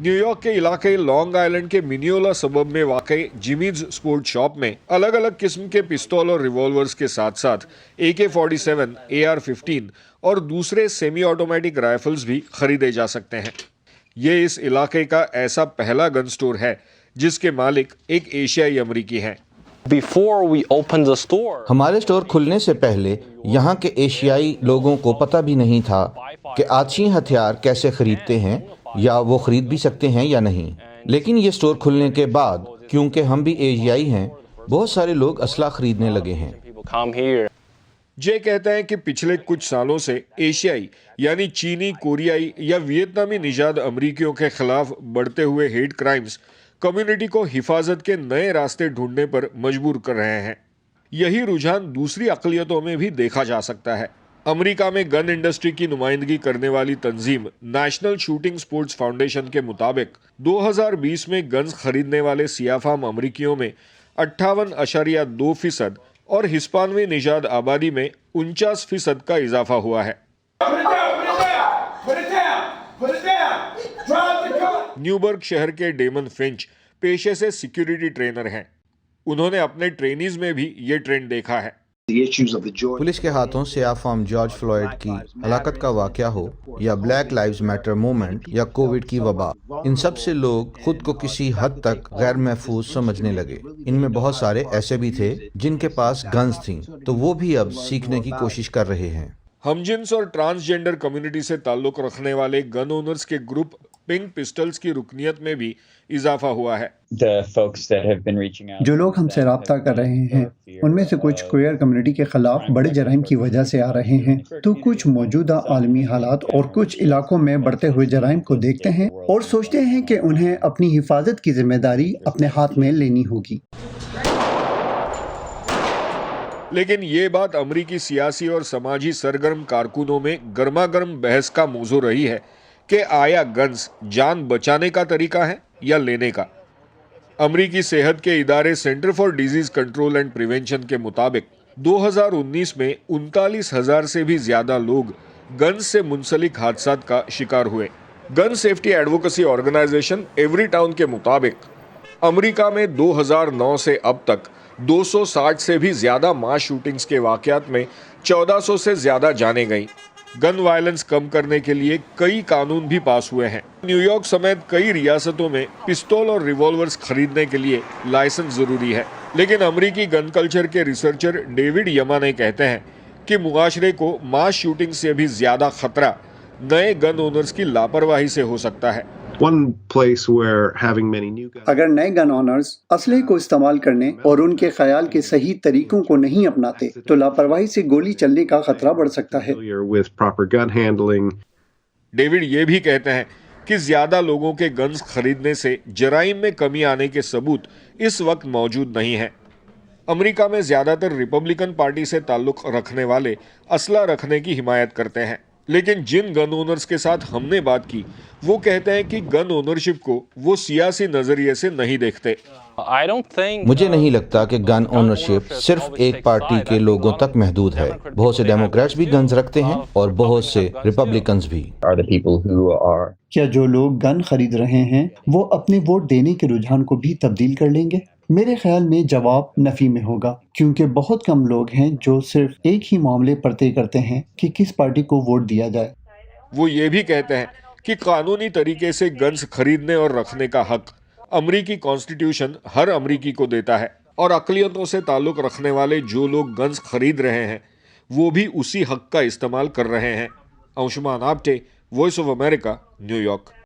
New York के इलाके long island के मिनियोला सबब में वाकई जिमीज स्पोर्ट शॉप में अलग अलग किस्म के पिस्तौल और रिवॉल्वर्स के साथ साथ AK-47, AR-15 और दूसरे सेमी ऑटोमेटिक राइफल्स भी खरीदे जा सकते हैं। ये इस इलाके का ऐसा पहला गन स्टोर है जिसके मालिक एक एशियाई अमरीकी हैं। हमारे स्टोर खुलने से पहले यहाँ के एशियाई लोगों को पता भी नहीं था कि आछी हथियार कैसे खरीदते हैं या वो खरीद भी सकते हैं या नहीं। लेकिन ये स्टोर खुलने के बाद, क्योंकि हम भी एशियाई हैं, बहुत सारे लोग असला खरीदने लगे हैं। जे कहते हैं कि पिछले कुछ सालों से एशियाई यानी चीनी, कोरियाई या वियतनामी निजाद अमरीकियों के खिलाफ बढ़ते हुए हेट क्राइम्स कम्युनिटी को हिफाजत के नए रास्ते ढूंढने पर मजबूर कर रहे हैं। यही रुझान दूसरी अक़लियतों में भी देखा जा सकता है। अमेरिका में गन इंडस्ट्री की नुमाइंदगी करने वाली तंजीम नेशनल शूटिंग स्पोर्ट्स फाउंडेशन के मुताबिक 2020 में गन्स खरीदने वाले सियाफाम अमरीकियों में 58.2% और हिस्पानवी निजाद आबादी में 49% का इजाफा हुआ है। न्यूबर्ग शहर के डेमन फिंच पेशे से सिक्योरिटी ट्रेनर हैं। उन्होंने अपने ट्रेनीज में भी ये ट्रेंड देखा है। पुलिस के हाथों सियाफाम जॉर्ज फ्लॉयड की हलाकत का वाकया हो या ब्लैक लाइव्स मैटर मूवमेंट या कोविड की वबा, इन सब से लोग खुद को किसी हद तक गैर महफूज समझने लगे। इनमें बहुत सारे ऐसे भी थे जिनके पास गन्स थीं, तो वो भी अब सीखने की कोशिश कर रहे हैं। हमजिन्स और ट्रांसजेंडर कम्युनिटी से ताल्लुक रखने वाले गन ओनर्स के ग्रुप पिंक पिस्टल्स की रुकनियत में भी इजाफा हुआ है। जो लोग हमसे रब्ता कर रहे हैं उनमें से कुछ क्वेयर कम्युनिटी के खिलाफ बड़े जराइम की वजह से आ रहे हैं, तो कुछ मौजूदा आलमी हालात और कुछ इलाकों में बढ़ते हुए जराइम को देखते हैं और सोचते हैं कि उन्हें अपनी हिफाजत की जिम्मेदारी अपने हाथ में लेनी होगी। लेकिन ये बात अमरीकी सियासी और समाजी सरगर्म कारकुनों में गर्मागर्म बहस का मौजू रही है कि आया गन्स जान बचाने का तरीका है या लेने का। अमरीकी सेहत के इदारे centre for disease control and prevention के मुताबिक 2019 में 39,000 से भी ज्यादा लोग गन्स से मुंसलिक हादसात का शिकार हुए। Gun safety advocacy organisation Everytown के मुताबिक अमरीका में 2009 से अब तक 260 से भी ज्यादा मास शूटिंग्स के वाकयात में 1400 से ज्यादा जानें गईं। गन वायलेंस कम करने के लिए कई कानून भी पास हुए हैं। न्यूयॉर्क समेत कई रियासतों में पिस्तौल और रिवॉल्वर्स खरीदने के लिए लाइसेंस जरूरी है। लेकिन अमरीकी गन कल्चर के रिसर्चर डेविड यमाने कहते हैं कि मुआशरे को मास शूटिंग से भी ज्यादा खतरा नए गन ओनर्स की लापरवाही से हो सकता है। अगर नए गन ओनर्स असले को इस्तेमाल करने और उनके ख्याल के सही तरीकों को नहीं अपनाते तो लापरवाही से गोली चलने का खतरा बढ़ सकता है। डेविड ये भी कहते हैं कि ज्यादा लोगों के गन्स खरीदने से जराइम में कमी आने के सबूत इस वक्त मौजूद नहीं है। अमेरिका में ज्यादातर रिपब्लिकन पार्टी से ताल्लुक रखने वाले असला रखने की हिमायत करते हैं, लेकिन जिन गन ओनर्स के साथ हमने बात की वो कहते हैं कि गन ओनरशिप को वो सियासी नजरिए से नहीं देखते। मुझे नहीं लगता कि गन ओनरशिप सिर्फ एक पार्टी के लोगों तक महदूद है। बहुत से डेमोक्रेट्स भी गन्स रखते हैं और बहुत से रिपब्लिकन्स भी। क्या जो लोग गन खरीद रहे हैं वो अपने वोट देने के रुझान को भी तब्दील कर लेंगे? मेरे ख्याल में जवाब नफी में होगा, क्योंकि बहुत कम लोग हैं जो सिर्फ एक ही मामले पर तय करते हैं कि किस पार्टी को वोट दिया जाए। वो ये भी कहते हैं कि कानूनी तरीके से गन्स खरीदने और रखने का हक अमरीकी कॉन्स्टिट्यूशन हर अमरीकी को देता है और अक़लियतों से ताल्लुक रखने वाले जो लोग गन्स खरीद रहे हैं वो भी उसी हक का इस्तेमाल कर रहे हैं। Anshuman Apte, voice of America, New York.